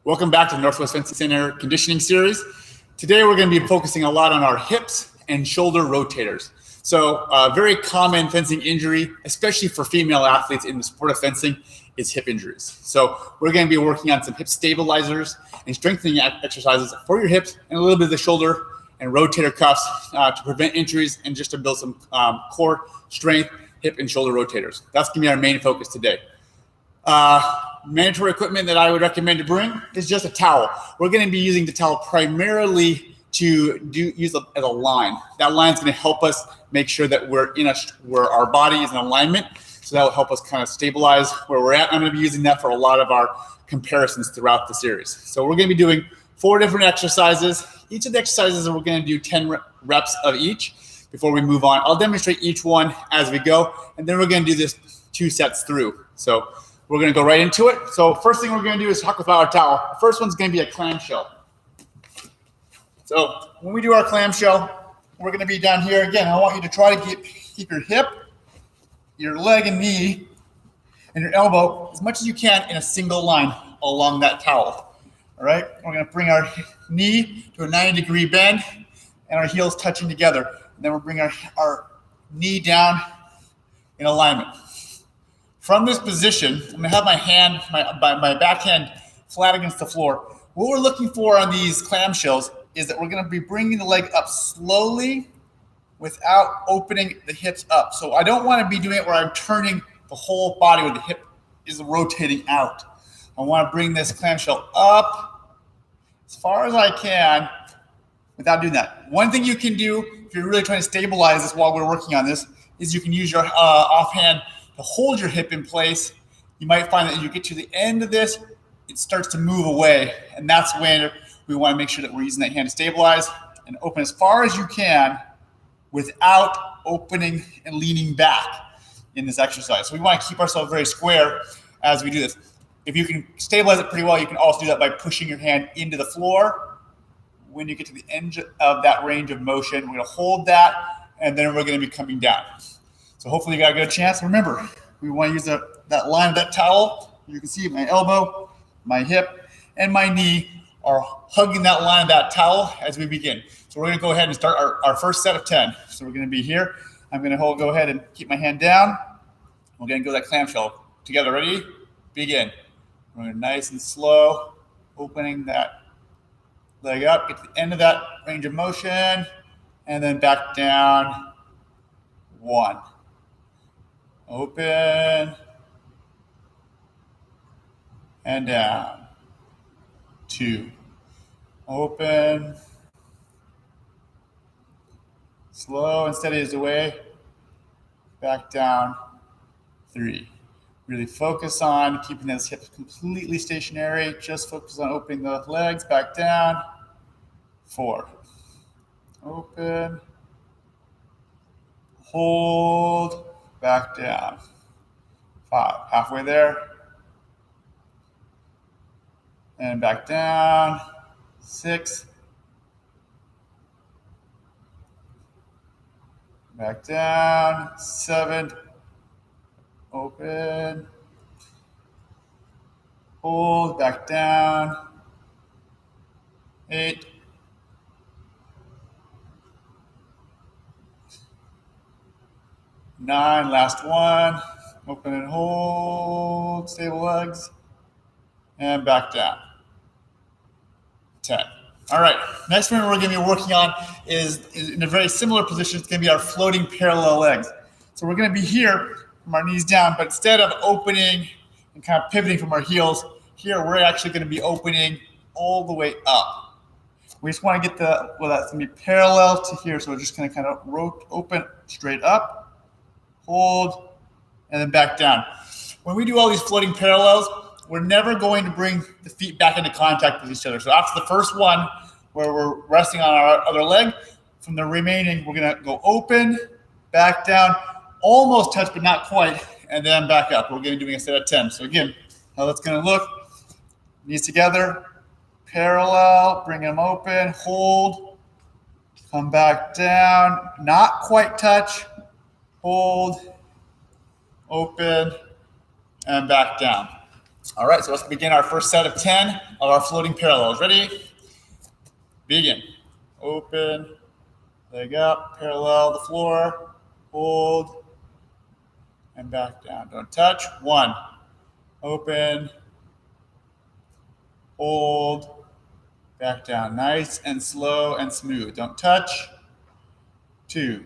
Welcome back to the Northwest Fencing Center Conditioning Series. Today we're going to be focusing a lot on our hips and shoulder rotators. So a very common fencing injury, especially for female athletes in the sport of fencing, is hip injuries. So we're going to be working on some hip stabilizers and strengthening exercises for your hips and a little bit of the shoulder and rotator cuffs to prevent injuries and just to build some core strength, hip and shoulder rotators. That's going to be our main focus today. Mandatory equipment that I would recommend to bring is just a towel. We're going to be using the towel primarily to use as a line. That line is going to help us make sure that where our body is in alignment. So that will help us kind of stabilize where we're at. I'm going to be using that for a lot of our comparisons throughout the series. So we're going to be doing 4 different exercises. Each of the exercises, we're going to do 10 reps of each before we move on. I'll demonstrate each one as we go, and then we're going to do this 2 sets through. So we're going to go right into it. So first thing we're going to do is talk about our towel. The first one's going to be a clamshell. So when we do our clamshell, we're going to be down here. Again, I want you to try to keep your hip, your leg and knee, and your elbow as much as you can in a single line along that towel. All right? We're going to bring our knee to a 90-degree bend and our heels touching together. And then we'll bring our knee down in alignment. From this position, I'm going to have my hand, my backhand flat against the floor. What we're looking for on these clamshells is that we're going to be bringing the leg up slowly without opening the hips up. So I don't want to be doing it where I'm turning the whole body where the hip is rotating out. I want to bring this clamshell up as far as I can without doing that. One thing you can do if you're really trying to stabilize this while we're working on this is you can use your offhand to hold your hip in place. You might find that as you get to the end of this, it starts to move away. And that's when we want to make sure that we're using that hand to stabilize and open as far as you can without opening and leaning back in this exercise. So we want to keep ourselves very square as we do this. If you can stabilize it pretty well, you can also do that by pushing your hand into the floor. When you get to the end of that range of motion, we're going to hold that, and then we're going to be coming down. So hopefully you got a good chance. Remember, we want to use that line of that towel. You can see my elbow, my hip, and my knee are hugging that line of that towel as we begin. So we're going to go ahead and start our first set of 10. So we're going to be here. I'm going to go ahead and keep my hand down. We're going to go that clamshell together. Ready? Begin. We're going to nice and slow, opening that leg up, get to the end of that range of motion, and then back down. 1. Open and down. 2. Open. Slow and steady as the way. Back down. 3. Really focus on keeping those hips completely stationary. Just focus on opening the legs. Back down. 4. Open. Hold. Back down. 5. Halfway there. And back down. 6. Back down. 7. Open. Hold. Back down. 8. 9. Last one. Open and hold. Stable legs. And back down. 10. All right. Next one we're going to be working on is in a very similar position. It's going to be our floating parallel legs. So we're going to be here from our knees down, but instead of opening and kind of pivoting from our heels, here we're actually going to be opening all the way up. We just want to get that's going to be parallel to here. So we're just going to kind of open straight up, hold, and then back down. When we do all these floating parallels, we're never going to bring the feet back into contact with each other. So after the first one, where we're resting on our other leg, from the remaining, we're going to go open, back down, almost touch, but not quite, and then back up. We're going to be doing a set of 10. So again, how that's going to look, knees together, parallel, bring them open, hold, come back down, not quite touch, hold, open, and back down. All right, so let's begin our first set of 10 of our floating parallels. Ready? Begin. Open, leg up, parallel the floor, hold, and back down. Don't touch. 1. Open, hold, back down. Nice and slow and smooth. Don't touch. 2.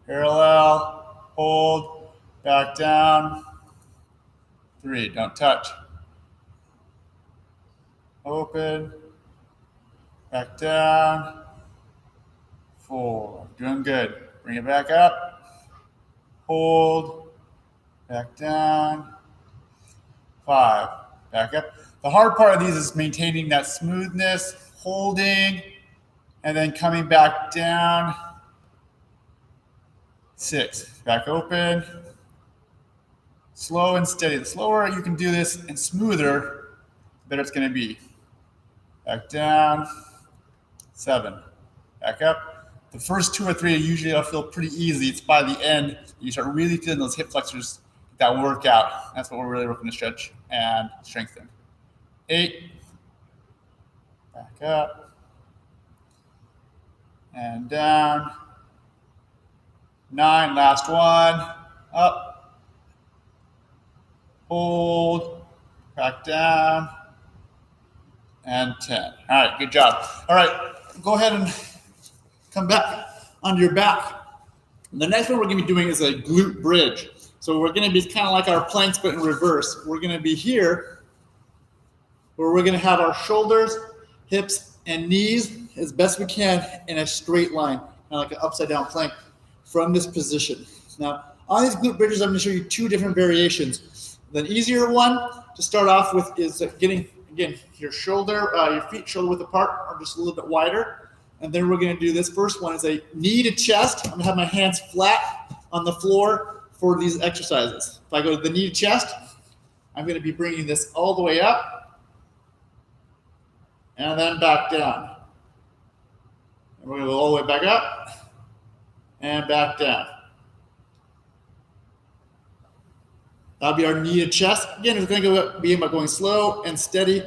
Parallel, hold, back down. 3. Don't touch. Open, back down. 4. Doing good. Bring it back up. Hold, back down. 5. Back up. The hard part of these is maintaining that smoothness, holding, and then coming back down. 6. Back open. Slow and steady. The slower you can do this and smoother, the better it's going to be. Back down. 7. Back up. The first 2 or 3 usually I'll feel pretty easy. It's by the end you start really feeling those hip flexors that work out. That's what we're really working to stretch and strengthen. 8. Back up. And down. 9. Last one. Up. Hold. Back down. And 10. All right, good job. All right, go ahead and come back onto your back. The next one we're going to be doing is a glute bridge. So we're going to be kind of like our planks, but in reverse. We're going to be here, where we're going to have our shoulders, hips, and knees as best we can in a straight line, kind of like an upside down plank from this position. Now, on these glute bridges, I'm going to show you 2 different variations. The easier one to start off with is getting, again, your feet shoulder width apart or just a little bit wider. And then we're going to do this first one is a knee to chest. I'm going to have my hands flat on the floor for these exercises. If I go to the knee to chest, I'm going to be bringing this all the way up and then back down. And we're going to go all the way back up and back down. That'll be our knee to chest. Again, it's going to be about going slow and steady.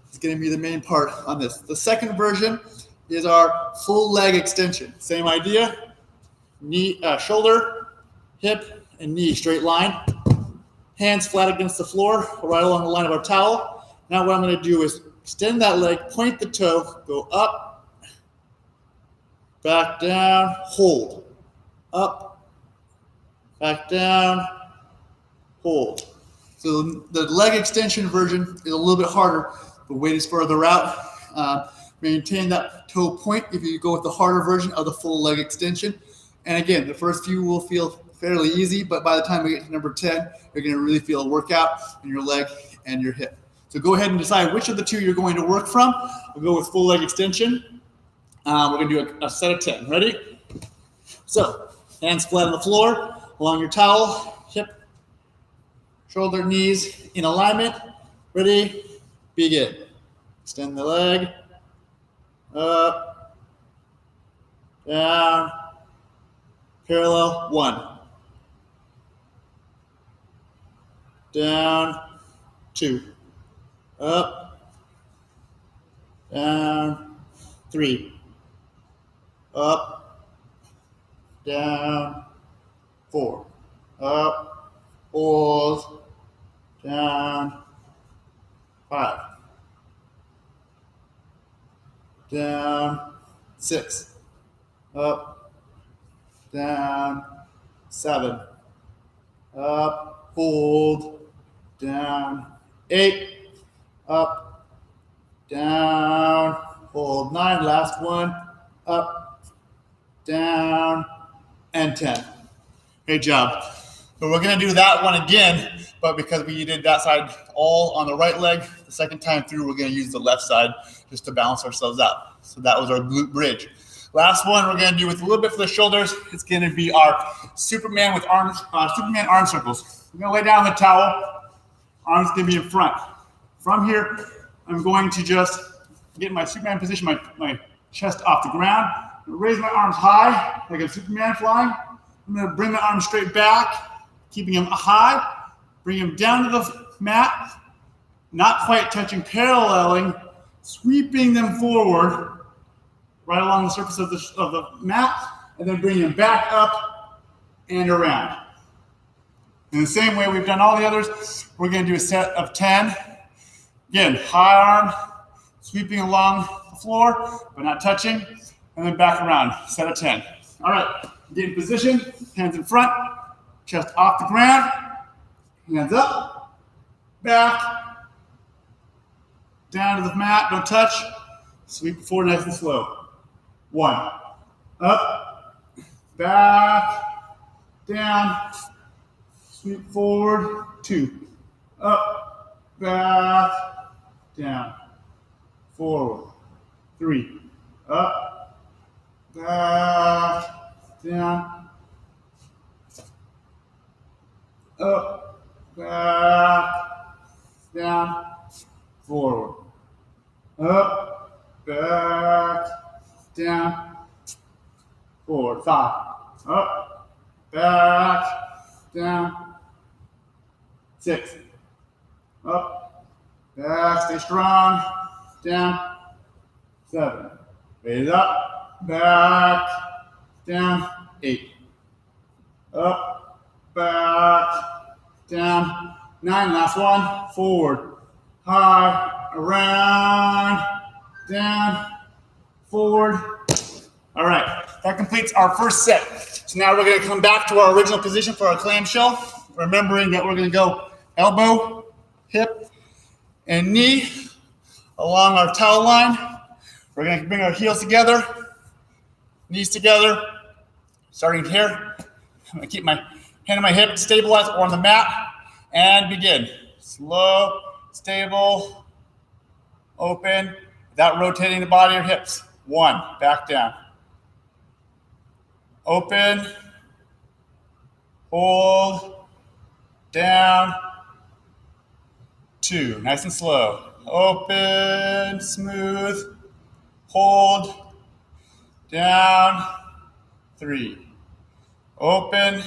It's going to be the main part on this. The second version is our full leg extension. Same idea, knee, shoulder, hip, and knee straight line. Hands flat against the floor, right along the line of our towel. Now what I'm going to do is extend that leg, point the toe, go up, back down, hold, up, back down, hold. So the leg extension version is a little bit harder. The weight is further out. Maintain that toe point if you go with the harder version of the full leg extension. And again, the first few will feel fairly easy, but by the time we get to number 10, you're going to really feel a workout in your leg and your hip. So go ahead and decide which of the 2 you're going to work from. We'll go with full leg extension. We're going to do a set of 10. Ready? So hands flat on the floor, along your towel, hip, shoulder, knees in alignment. Ready? Begin. Extend the leg. Up, down, parallel, 1, down, 2, up, down, 3, up, down, 4, up, hold, down, 5, down, 6, up, down, 7, up, hold, down, 8, up, down, hold, 9, last one, up, down, and 10. Great job. So we're going to do that one again, but because we did that side all on the right leg, the second time through, we're going to use the left side just to balance ourselves out. So that was our glute bridge. Last one we're going to do with a little bit for the shoulders. It's going to be our Superman with arms, Superman arm circles. I'm going to lay down the towel. Arms going to be in front. From here, I'm going to just get my Superman position, my chest off the ground. I'm going to raise my arms high like a Superman flying. I'm going to bring my arms straight back, keeping them high. Bring them down to the mat, not quite touching, paralleling, sweeping them forward right along the surface of the mat, and then bring them back up and around. In the same way we've done all the others, we're going to do a set of 10. Again, high arm, sweeping along the floor, but not touching, and then back around, set of 10. All right, get in position, hands in front, chest off the ground, hands up, back, down to the mat, don't touch, sweep forward nice and slow. 1, up, back, down, sweep forward. 2, up, back, down, forward. 3, up, back, down, up, back, down, forward, up, back, down, forward. 5, up, back, down, 6, up, back, stay strong, down, 7, raise up, back, down, 8, up, back, down, 9, last one, forward, high, around, down, forward. All right, that completes our first set. So now we're going to come back to our original position for our clamshell, remembering that we're going to go elbow, hip, and knee along our towel line. We're going to bring our heels together, knees together, starting here. I'm going to keep my hand on my hip, stabilize or on the mat, and begin. Slow, stable, open, without rotating the body or hips. 1, back down. Open, hold, down, 2, nice and slow. Open, smooth, hold, down, 3. Open,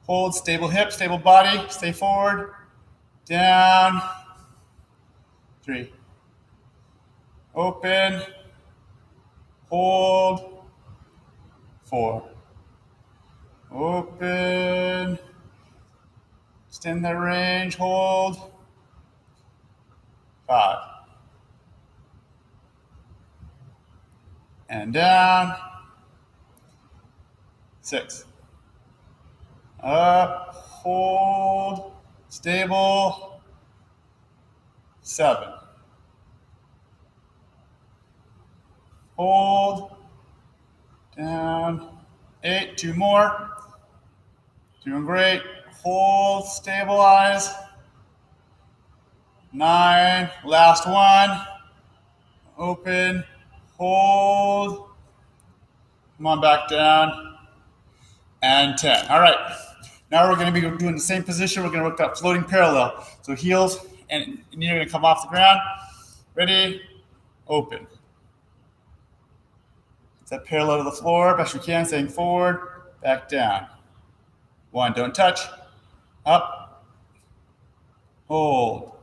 hold, stable hip, stable body, stay forward, down, 3. Open, hold, 4. Open, extend that range, hold, 5. And down, 6. Up, hold, stable, 7. Hold, down, 8, 2 more. Doing great. Hold, stabilize. 9, last one. Open, hold. Come on back down. And 10. All right. Now we're going to be doing the same position. We're going to work that floating parallel. So heels and knee are going to come off the ground. Ready? Open. Set parallel to the floor, best you can, staying forward, back down. 1, don't touch. Up. Hold.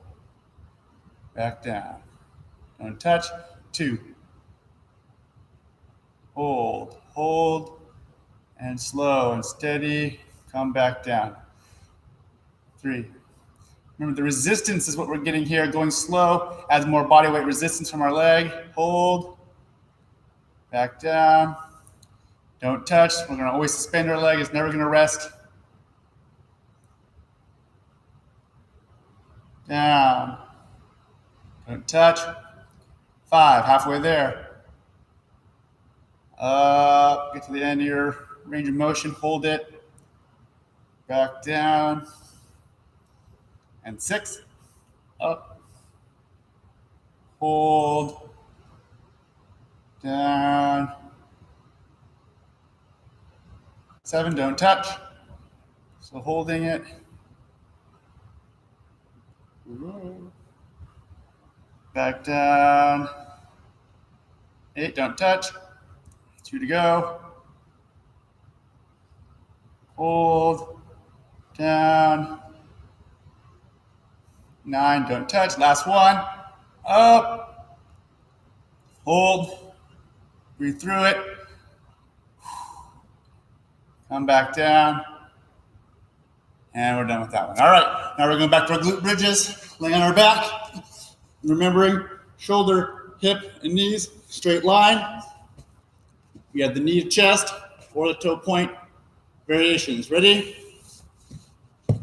Back down. Don't touch. 2. Hold. Hold. And slow and steady. Come back down. 3. Remember, the resistance is what we're getting here. Going slow adds more body weight resistance from our leg. Hold. Back down. Don't touch. We're going to always suspend our leg. It's never going to rest. Down. Don't touch. 5. Halfway there. Up. Get to the end of your range of motion. Hold it. Back down. And 6. Up. Hold. Down. 7, don't touch. So holding it. Back down. 8, don't touch. 2 to go. Hold. Down. 9, don't touch. Last one. Up. Hold. Breathe through it. Come back down. And we're done with that one. All right, now we're going back to our glute bridges, laying on our back. Remembering shoulder, hip, and knees, straight line. We have the knee to chest or the toe point variations. Ready?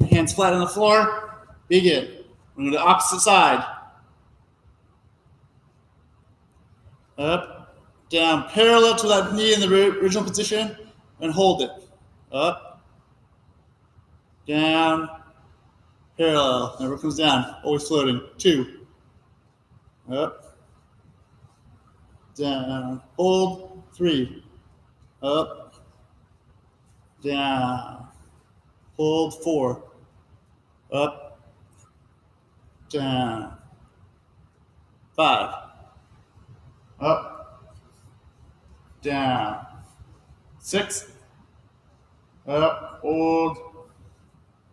Hands flat on the floor. Begin. We're going to the opposite side. Up, down, parallel to that knee in the original position, and hold it. Up, down, parallel. Never comes down. Always floating. 2. Up, down, hold. 3. Up, down, hold. 4. Up, down. 5. Up, down. 6. Up, hold,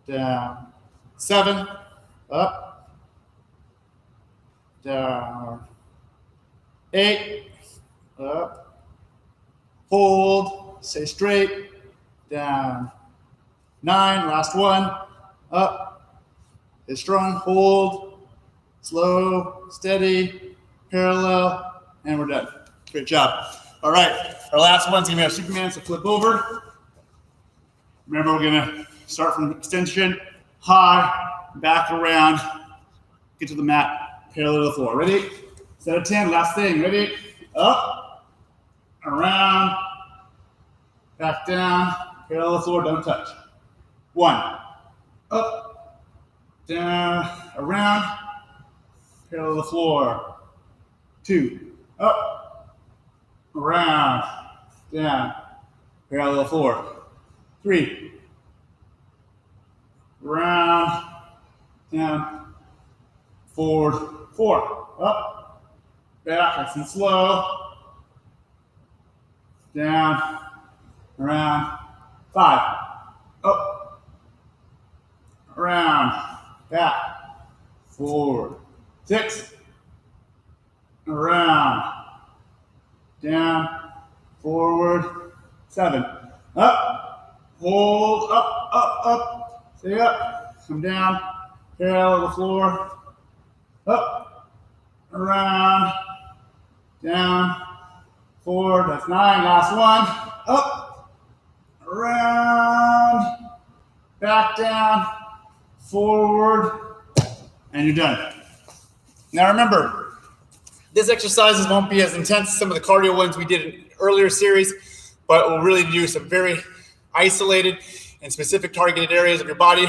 down. 7. Up, down. 8. Up, hold, stay straight, down. 9, last one. Up, stay strong, hold, slow, steady, parallel, and we're done. Great job. All right, our last one's gonna be our Superman, so flip over. Remember, we're gonna start from extension, high, back around, get to the mat, parallel to the floor. Ready? Set of 10, last thing. Ready? Up, around, back down, parallel to the floor, don't touch. 1, up, down, around, parallel to the floor. 2, up, around, down, parallel to the floor. 3, around, down, forward. 4, up, back, nice and slow, down, around. 5, up, around, back, forward. 6, around, down, forward. 7, up, hold, up, stay up, come down, parallel to the floor, up, around, down, forward. That's 9, last one. Up, around, back down, forward, and you're done. Now remember, this exercises won't be as intense as some of the cardio ones we did in earlier series, but we'll really do some very isolated and specific targeted areas of your body,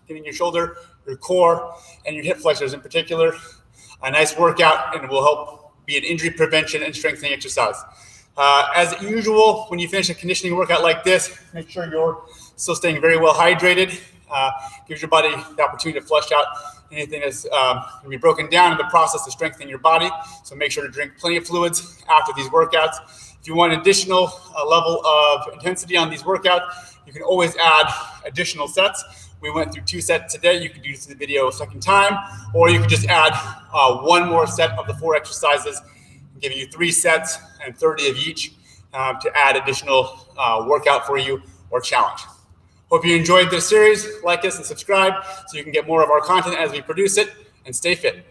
getting your shoulder, your core, and your hip flexors in particular. A nice workout, and it will help be an injury prevention and strengthening exercise. As usual, when you finish a conditioning workout like this, make sure you're still staying very well hydrated. Gives your body the opportunity to flush out anything that's going to be broken down in the process of strengthening your body. So make sure to drink plenty of fluids after these workouts. If you want additional level of intensity on these workouts, you can always add additional sets. We went through 2 sets today. You could do this in the video a second time, or you could just add 1 more set of the 4 exercises, giving you 3 sets and 30 of each to add additional workout for you or challenge. Hope you enjoyed this series. Like us and subscribe so you can get more of our content as we produce it, and stay fit.